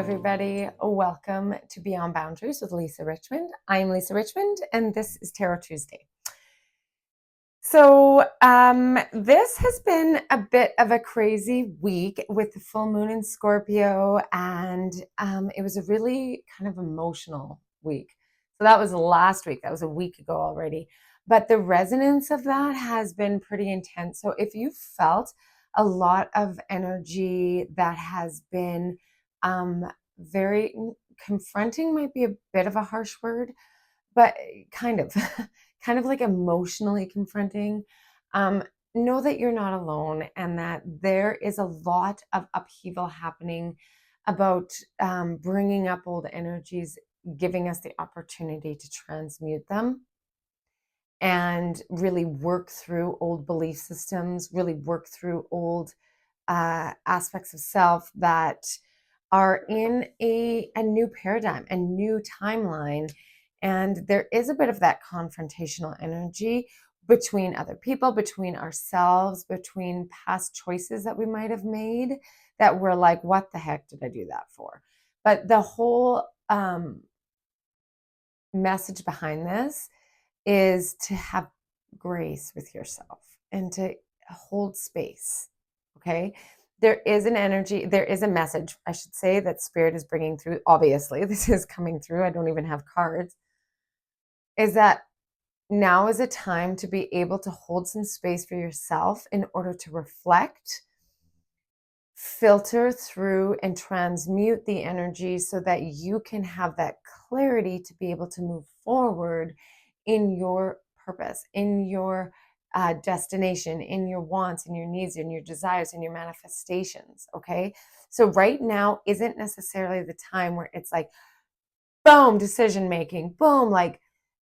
everybody. Welcome to Beyond Boundaries with Lisa Richmond. I'm Lisa Richmond, and this is Tarot Tuesday. So this has been a bit of a crazy week with the full moon in Scorpio, and it was a really kind of emotional week. So that was last week. That was a week ago already. But the resonance of that has been pretty intense. So if you felt a lot of energy that has been very confronting, might be a bit of a harsh word, but kind of kind of like emotionally confronting, know that you're not alone and that there is a lot of upheaval happening about bringing up old energies, giving us the opportunity to transmute them and really work through old belief systems, really work through old aspects of self that are in a new paradigm, a new timeline. And there is a bit of that confrontational energy between other people, between ourselves, between past choices that we might have made that we're like, what the heck did I do that for? But the whole message behind this is to have grace with yourself and to hold space, okay? There is an energy, there is a message, I should say, that Spirit is bringing through. Obviously, this is coming through. I don't even have cards. Is that now is a time to be able to hold some space for yourself in order to reflect, filter through, and transmute the energy so that you can have that clarity to be able to move forward in your purpose, in your destination, in your wants, in your needs, in your desires, in your manifestations, okay? So right now isn't necessarily the time where it's like, boom, decision making, boom, like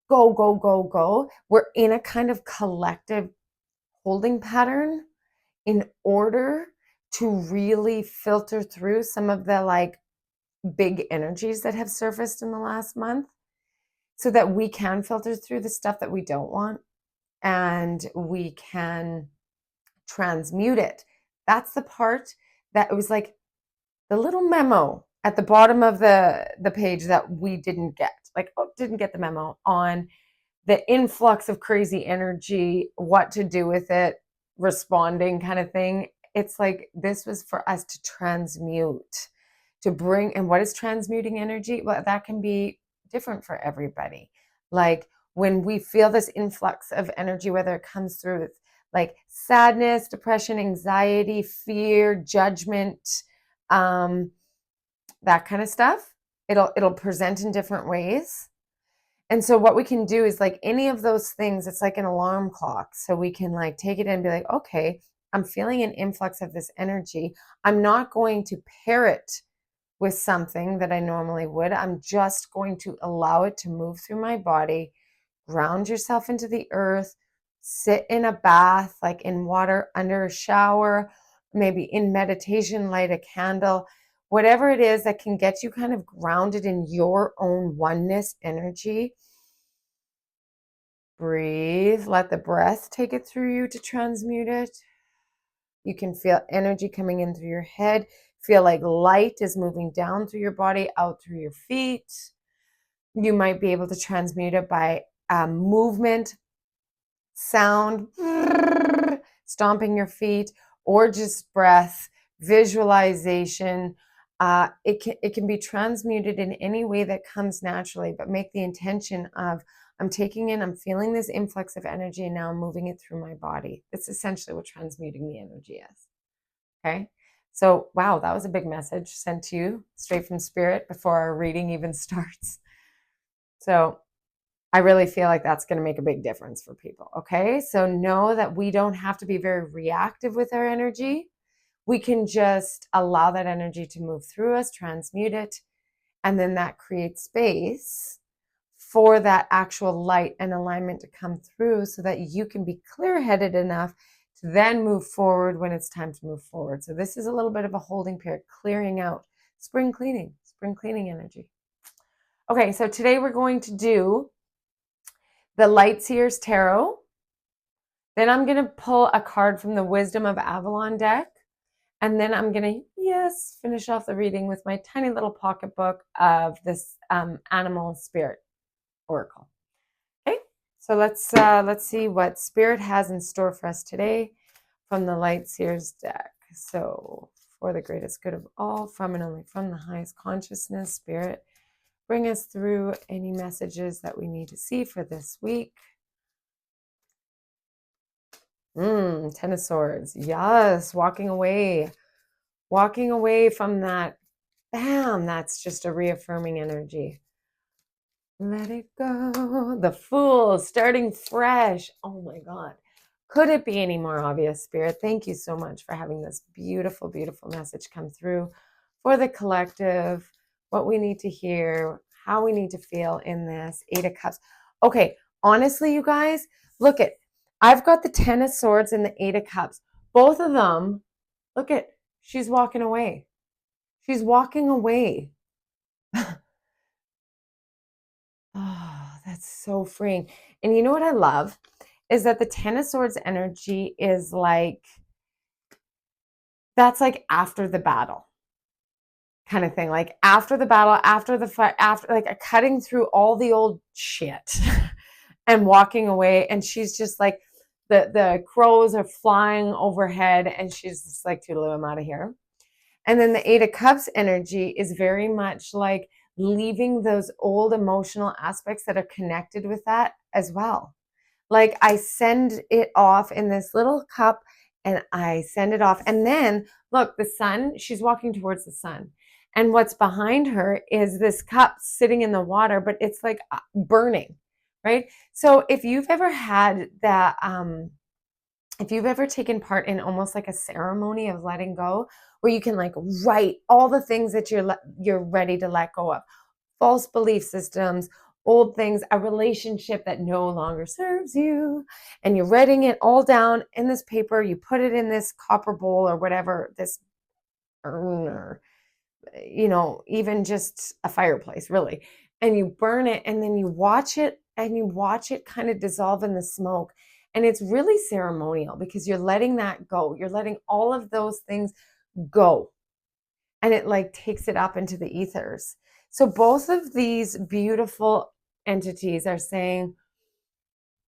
go, go, go, go. We're in a kind of collective holding pattern in order to really filter through some of the like big energies that have surfaced in the last month so that we can filter through the stuff that we don't want and we can transmute it. That's the part that it was like the little memo at the bottom of the page that we didn't get. Like, oh, didn't get the memo on the influx of crazy energy, what to do with it, responding kind of thing. It's like this was for us to transmute, to bring. And what is transmuting energy? Well, that can be different for everybody. Like when we feel this influx of energy, whether it comes through with like sadness, depression, anxiety, fear, judgment, that kind of stuff, it'll present in different ways. And so what we can do is like any of those things, it's like an alarm clock. So we can like take it and be like, okay, I'm feeling an influx of this energy. I'm not going to pair it with something that I normally would. I'm just going to allow it to move through my body, ground yourself into the earth, sit in a bath, like in water, under a shower, maybe in meditation, light a candle, whatever it is that can get you kind of grounded in your own oneness energy. Breathe, let the breath take it through you to transmute it. You can feel energy coming in through your head. Feel like light is moving down through your body, out through your feet. You might be able to transmute it by movement, sound, stomping your feet, or just breath, visualization. It can be transmuted in any way that comes naturally, but make the intention of, I'm taking in, I'm feeling this influx of energy, and now I'm moving it through my body. That's essentially what transmuting the energy is. Okay. So, wow, that was a big message sent to you straight from Spirit before our reading even starts. So I really feel like that's going to make a big difference for people. Okay. So know that we don't have to be very reactive with our energy. We can just allow that energy to move through us, transmute it, and then that creates space for that actual light and alignment to come through so that you can be clear-headed enough to then move forward when it's time to move forward. So this is a little bit of a holding period, clearing out, spring cleaning energy. Okay, so today we're going to do the Light Seers Tarot. Then I'm going to pull a card from the Wisdom of Avalon deck. And then I'm going to yes, finish off the reading with my tiny little pocketbook of this animal spirit oracle. Okay, so let's see what spirit has in store for us today from the Light Seers deck. So, for the greatest good of all, from and only from the highest consciousness, spirit, bring us through any messages that we need to see for this week. Ten of Swords. Yes, walking away from that. Bam, that's just a reaffirming energy. Let it go. The Fool, starting fresh. Oh my God. Could it be any more obvious, Spirit? Thank you so much for having this beautiful, beautiful message come through for the collective, what we need to hear, how we need to feel in this. 8 of Cups. Okay, honestly, you guys, look at, I've got the 10 of Swords and the 8 of Cups. Both of them, look at, she's walking away. She's walking away. Oh, that's so freeing. And you know what I love is that the 10 of Swords energy is like, that's like after the battle kind of thing. Like after the battle, after the fight, after like cutting through all the old shit and walking away. And she's just like, the crows are flying overhead and she's just like, Toodaloo, I'm out of here. And then the 8 of Cups energy is very much like leaving those old emotional aspects that are connected with that as well. Like I send it off in this little cup and I send it off. And then look, the sun, she's walking towards the sun. And what's behind her is this cup sitting in the water, but it's like burning, right? So if you've ever had that, if you've ever taken part in almost like a ceremony of letting go, where you can like write all the things that you're ready to let go of, false belief systems, old things, a relationship that no longer serves you, and you're writing it all down in this paper, you put it in this copper bowl or whatever, this urn or, even just a fireplace, really, and you burn it and then you watch it kind of dissolve in the smoke. And it's really ceremonial because you're letting that go. You're letting all of those things go. And it like takes it up into the ethers. So both of these beautiful entities are saying,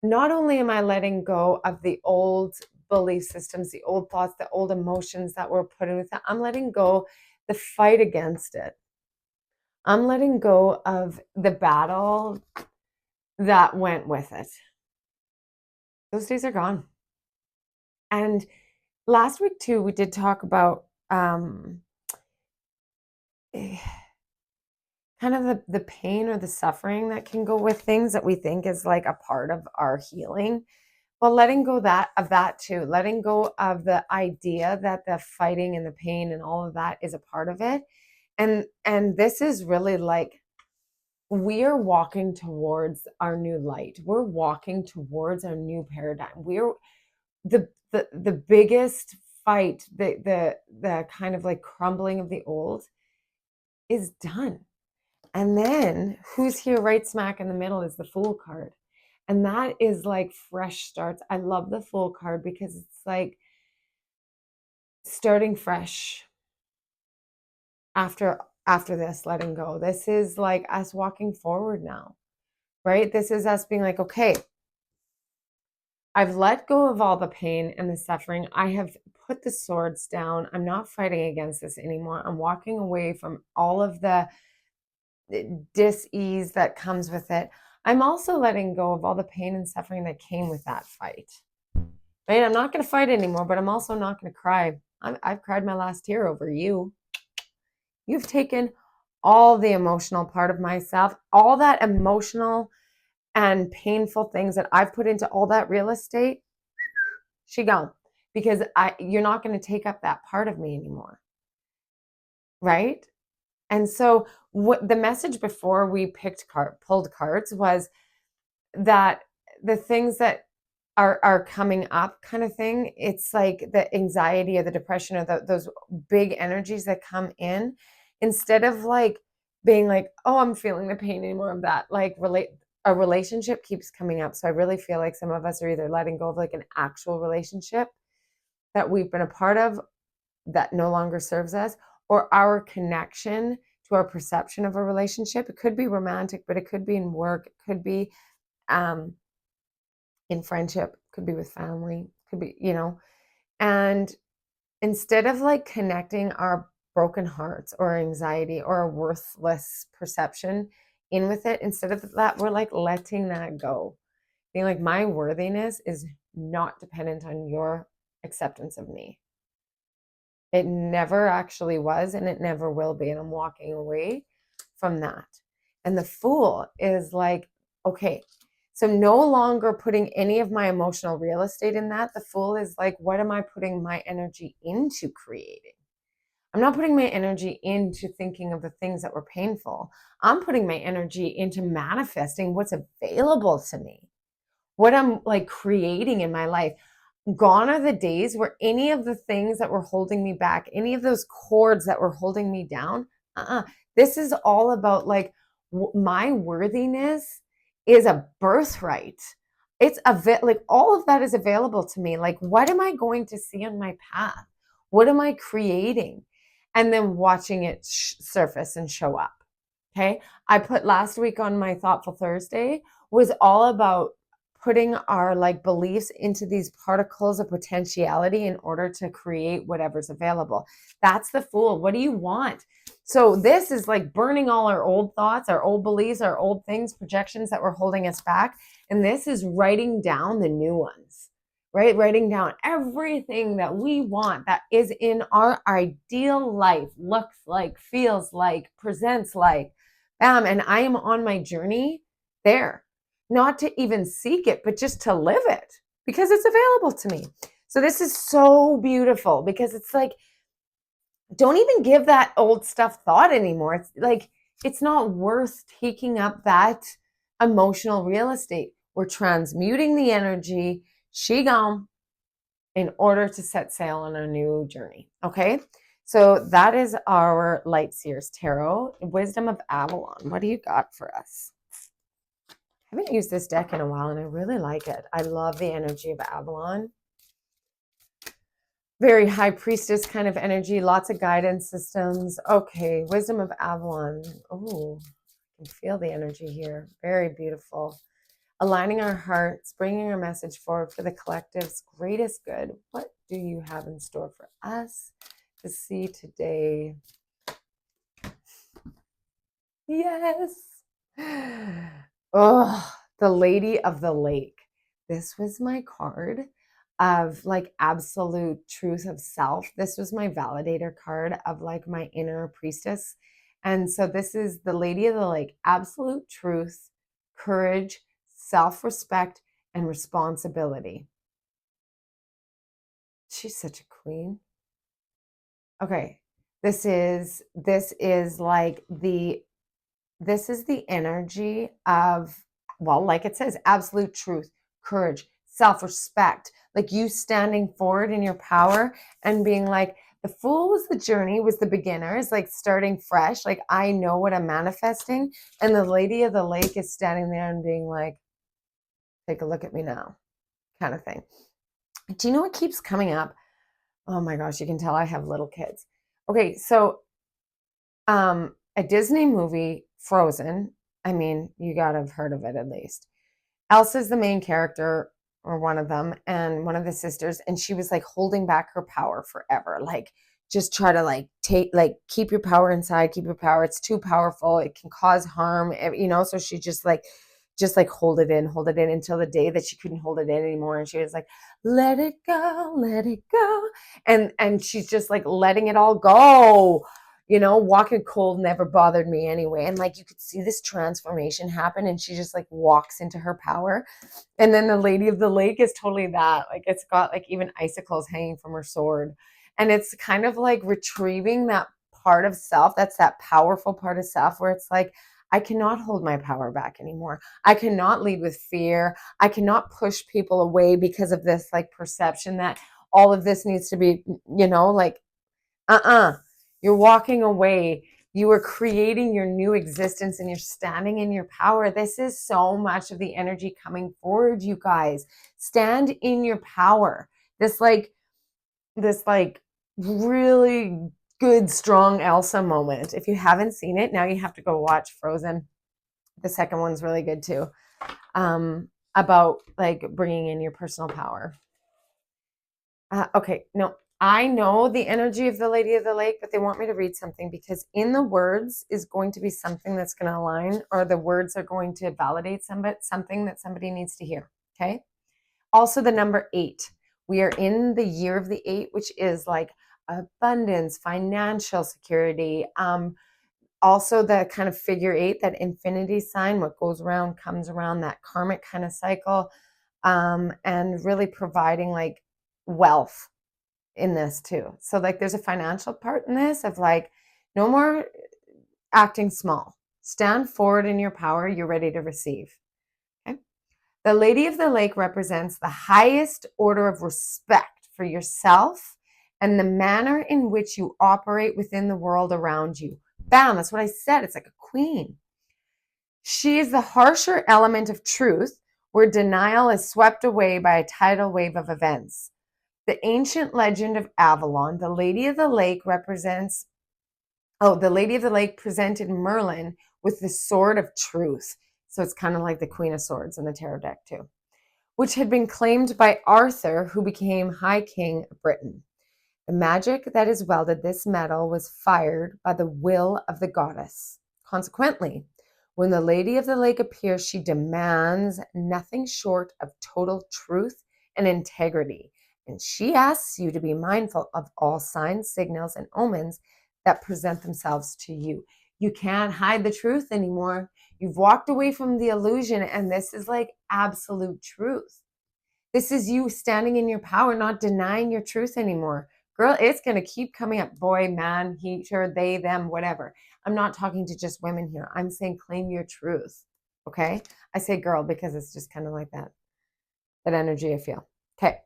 not only am I letting go of the old belief systems, the old thoughts, the old emotions that were put in with it, I'm letting go the fight against it. I'm letting go of the battle that went with it. Those days are gone. And last week too, we did talk about kind of the pain or the suffering that can go with things that we think is like a part of our healing. Well, letting go of that too, letting go of the idea that the fighting and the pain and all of that is a part of it. And this is really like, we are walking towards our new light. We're walking towards our new paradigm. We're the biggest fight, the kind of like crumbling of the old is done. And then who's here right smack in the middle is the Fool card. And that is like fresh starts. I love the Fool card because it's like starting fresh after this letting go. This is like us walking forward now, right? This is us being like, okay, I've let go of all the pain and the suffering. I have put the swords down. I'm not fighting against this anymore. I'm walking away from all of the dis-ease that comes with it. I'm also letting go of all the pain and suffering that came with that fight. Right? I'm not going to fight anymore, but I'm also not going to cry. I've cried my last tear over you. You've taken all the emotional part of myself, all that emotional and painful things that I've put into all that real estate. She gone, because you're not going to take up that part of me anymore. Right? And so what the message before we pulled cards was that the things that are coming up kind of thing, it's like the anxiety or the depression or those big energies that come in, instead of like being like, oh, I'm feeling the pain anymore of that, like a relationship keeps coming up. So I really feel like some of us are either letting go of like an actual relationship that we've been a part of that no longer serves us, or our connection to our perception of a relationship. It could be romantic, but it could be in work, it could be in friendship, it could be with family, it could be, and instead of like connecting our broken hearts or anxiety or a worthless perception in with it, instead of that, we're like letting that go. Being like, my worthiness is not dependent on your acceptance of me. It never actually was, and it never will be. And I'm walking away from that. And the Fool is like, okay, so no longer putting any of my emotional real estate in that. The Fool is like, what am I putting my energy into creating? I'm not putting my energy into thinking of the things that were painful. I'm putting my energy into manifesting what's available to me, what I'm like creating in my life. Gone are the days where any of the things that were holding me back, any of those cords that were holding me down, this is all about like my worthiness is a birthright. It's like all of that is available to me. Like, what am I going to see on my path? What am I creating? And then watching it surface and show up. Okay. I put last week on my Thoughtful Thursday was all about putting our like beliefs into these particles of potentiality in order to create whatever's available. That's the Fool. What do you want? So this is like burning all our old thoughts, our old beliefs, our old things, projections that were holding us back. And this is writing down the new ones, right? Writing down everything that we want that is in our ideal life, looks like, feels like, presents like, bam. And I am on my journey there. Not to even seek it, but just to live it because it's available to me. So this is so beautiful because it's like, don't even give that old stuff thought anymore. It's like, it's not worth taking up that emotional real estate. We're transmuting the energy, Qigong, in order to set sail on a new journey. Okay. So that is our Light Seers Tarot, Wisdom of Avalon. What do you got for us? I haven't used this deck in a while and I really like it. I love the energy of Avalon. Very high priestess kind of energy, lots of guidance systems. Okay, Wisdom of Avalon. Oh, I can feel the energy here. Very beautiful. Aligning our hearts, bringing our message forward for the collective's greatest good. What do you have in store for us to see today? Yes. Oh, the Lady of the Lake. This was my card of like absolute truth of self. This was my validator card of like my inner priestess. And so this is the Lady of the Lake, absolute truth, courage, self-respect, and responsibility. She's such a queen. Okay. This is like this is the energy of, well, like it says, absolute truth, courage, self-respect, like you standing forward in your power and being like, the Fool was the journey, was the beginners, like starting fresh, like I know what I'm manifesting. And the Lady of the Lake is standing there and being like, take a look at me now, kind of thing. Do you know what keeps coming up? Oh my gosh, you can tell I have little kids. Okay, so a Disney movie, Frozen. I mean, you gotta have heard of it at least. Elsa's the main character, or one of them, and one of the sisters, and she was like holding back her power forever. Like, just try to like keep your power inside, keep your power. It's too powerful. It can cause harm, So she just like hold it in until the day that she couldn't hold it in anymore. And she was like, let it go, let it go. And she's just like letting it all go. Walking cold never bothered me anyway. And like you could see this transformation happen, and she just like walks into her power. And then the Lady of the Lake is totally that. Like it's got like even icicles hanging from her sword. And it's kind of like retrieving that part of self. That's that powerful part of self where it's like, I cannot hold my power back anymore. I cannot lead with fear. I cannot push people away because of this like perception that all of this needs to be, you're walking away. You are creating your new existence and you're standing in your power. This is so much of the energy coming forward, you guys. Stand in your power. This really good, strong Elsa moment. If you haven't seen it, now you have to go watch Frozen. The second one's really good too. About like bringing in your personal power. Okay, no, I know the energy of the Lady of the Lake, but they want me to read something because in the words is going to be something that's going to align, or the words are going to validate something that somebody needs to hear. Okay. Also, the number 8. We are in the year of the 8, which is like abundance, financial security. Also, the kind of figure 8, that infinity sign, what goes around comes around, that karmic kind of cycle, and really providing like wealth in this too. So like there's a financial part in this of like no more acting small. Stand forward in your power. You're ready to receive. Okay. The Lady of the Lake represents the highest order of respect for yourself and the manner in which you operate within the world around you. Bam, that's what I said. It's like a queen. She is the harsher element of truth where denial is swept away by a tidal wave of events. The ancient legend of Avalon, the Lady of the Lake the Lady of the Lake presented Merlin with the sword of truth. So it's kind of like the Queen of Swords in the tarot deck too, which had been claimed by Arthur, who became High King of Britain. The magic that is welded this metal was fired by the will of the goddess. Consequently, when the Lady of the Lake appears, she demands nothing short of total truth and integrity. And she asks you to be mindful of all signs, signals, and omens that present themselves to you. You can't hide the truth anymore. You've walked away from the illusion, and this is like absolute truth. This is you standing in your power, not denying your truth anymore. Girl, it's going to keep coming up. Boy, man, he, her, they, them, whatever. I'm not talking to just women here. I'm saying claim your truth. Okay? I say girl because it's just kind of like that energy I feel. Okay.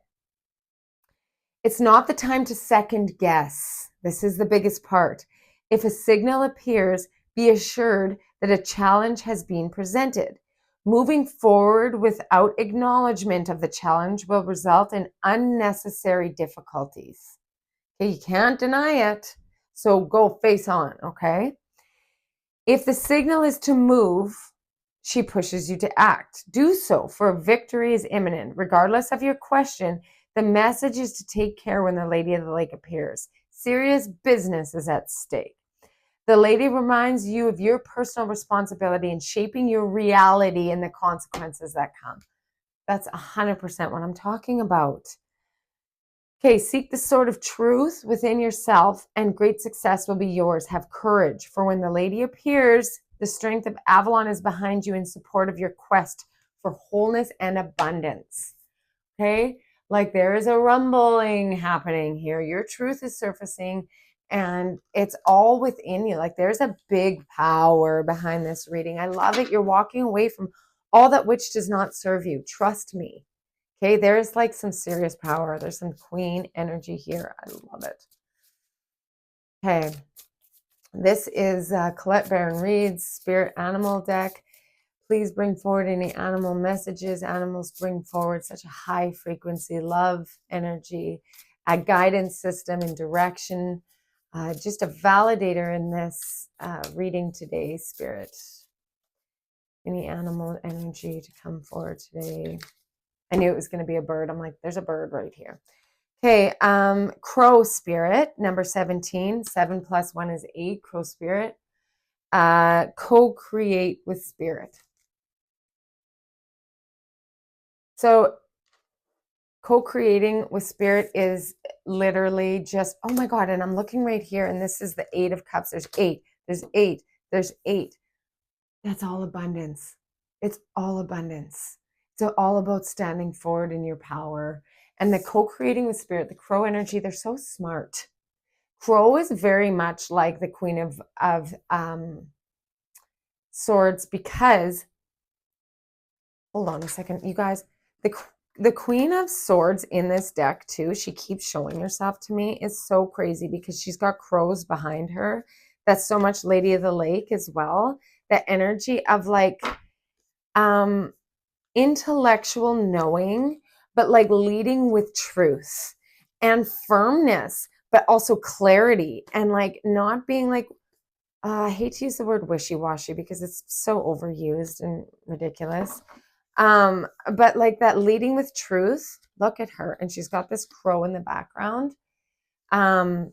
It's not the time to second guess. This is the biggest part. If a signal appears, be assured that a challenge has been presented. Moving forward without acknowledgement of the challenge will result in unnecessary difficulties. Okay, you can't deny it, so go face on, okay? If the signal is to move, she pushes you to act. Do so, for victory is imminent. Regardless of your question, the message is to take care when the Lady of the Lake appears. Serious business is at stake. The lady reminds you of your personal responsibility in shaping your reality and the consequences that come. That's 100% what I'm talking about. Okay, seek the sword of truth within yourself and great success will be yours. Have courage, for when the lady appears, the strength of Avalon is behind you in support of your quest for wholeness and abundance. Okay, like there is a rumbling happening here. Your truth is surfacing and it's all within you. Like there's a big power behind this reading. I love it. You're walking away from all that which does not serve you. Trust me. Okay, there's like some serious power. There's some queen energy here. I love it. Okay, this is Colette Baron Reed's Spirit Animal deck. Please bring forward any animal messages. Animals bring forward such a high frequency, love, energy, a guidance system and direction. Just a validator in this reading today, Spirit. Any animal energy to come forward today. I knew it was going to be a bird. I'm like, there's a bird right here. Okay, Crow Spirit, number 17. 7 plus 1 is 8, Crow Spirit. Co-create with Spirit. So co-creating with Spirit is literally just, oh my God, and I'm looking right here, and this is the 8 of Cups. There's 8, there's 8, there's 8. That's all abundance. It's all abundance. It's all about standing forward in your power. And the co-creating with Spirit, the Crow energy, they're so smart. Crow is very much like the Queen of Swords because, hold on a second, you guys, the Queen of Swords in this deck too, she keeps showing herself to me, is so crazy because she's got crows behind her. That's so much Lady of the Lake as well. The energy of like intellectual knowing, but like leading with truth and firmness, but also clarity, and like not being like, I hate to use the word wishy-washy because it's so overused and ridiculous. But like that leading with truth. Look at her, and she's got this crow in the background. And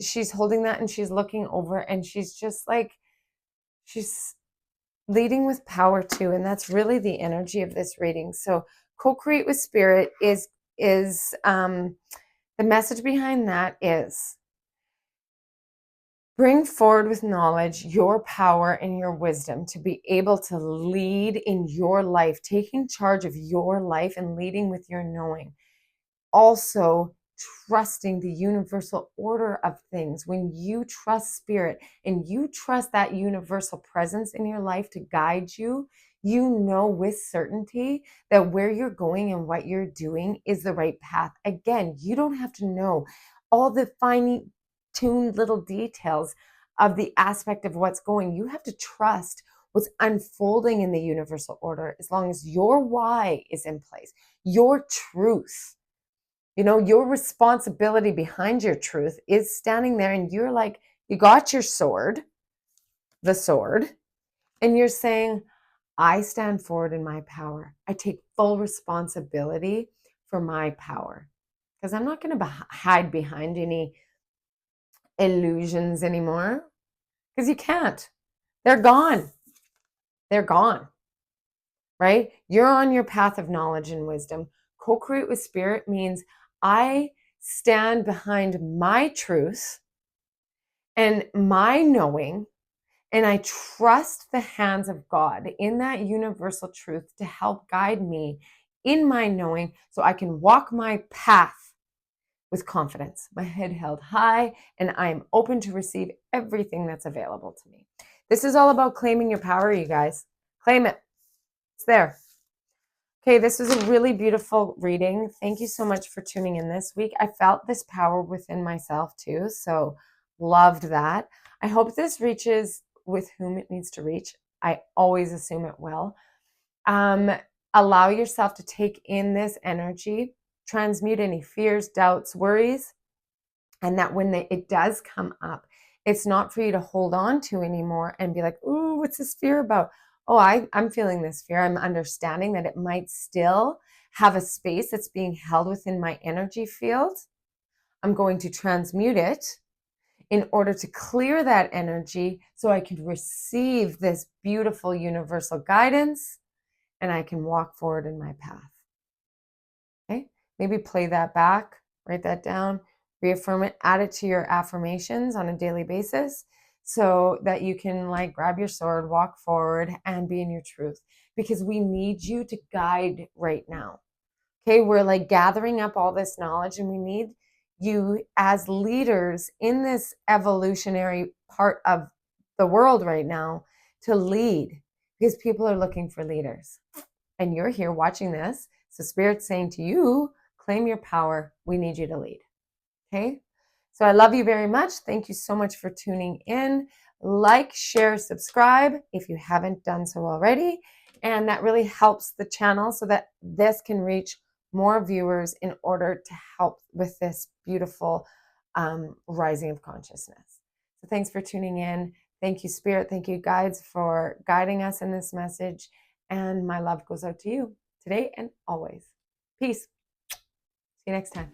she's holding that, and she's looking over, and she's just like, she's leading with power too. And that's really the energy of this reading. So co-create with spirit is the message behind that is bring forward with knowledge your power and your wisdom to be able to lead in your life, taking charge of your life and leading with your knowing. Also, trusting the universal order of things. When you trust spirit and you trust that universal presence in your life to guide you, you know with certainty that where you're going and what you're doing is the right path. Again, you don't have to know all the fine tuned little details of the aspect of what's going. You have to trust what's unfolding in the universal order as long as your why is in place, your truth. You know, your responsibility behind your truth is standing there, and you're like, you got your sword, the sword, and you're saying, I stand forward in my power. I take full responsibility for my power because I'm not going to hide behind any illusions anymore because you can't. They're gone. They're gone, right? You're on your path of knowledge and wisdom. Co-create with spirit means I stand behind my truth and my knowing, and I trust the hands of God in that universal truth to help guide me in my knowing so I can walk my path with confidence, my head held high, and I am open to receive everything that's available to me. This is all about claiming your power, you guys. Claim it. It's there. Okay, this was a really beautiful reading. Thank you so much for tuning in this week. I felt this power within myself too, so loved that. I hope this reaches with whom it needs to reach. I always assume it will. Allow yourself to take in this energy, transmute any fears, doubts, worries, and that when it does come up, it's not for you to hold on to anymore and be like, ooh, what's this fear about? Oh, I'm feeling this fear. I'm understanding that it might still have a space that's being held within my energy field. I'm going to transmute it in order to clear that energy so I can receive this beautiful universal guidance and I can walk forward in my path. Okay? Maybe play that back, write that down, reaffirm it, add it to your affirmations on a daily basis so that you can like grab your sword, walk forward, and be in your truth, because we need you to guide right now. Okay, we're like gathering up all this knowledge, and we need you as leaders in this evolutionary part of the world right now to lead, because people are looking for leaders. And you're here watching this. So Spirit's saying to you, claim your power. We need you to lead. Okay? So I love you very much. Thank you so much for tuning in. Like, share, subscribe if you haven't done so already. And that really helps the channel so that this can reach more viewers in order to help with this beautiful rising of consciousness. So thanks for tuning in. Thank you, Spirit. Thank you, guides, for guiding us in this message. And my love goes out to you today and always. Peace. See you next time.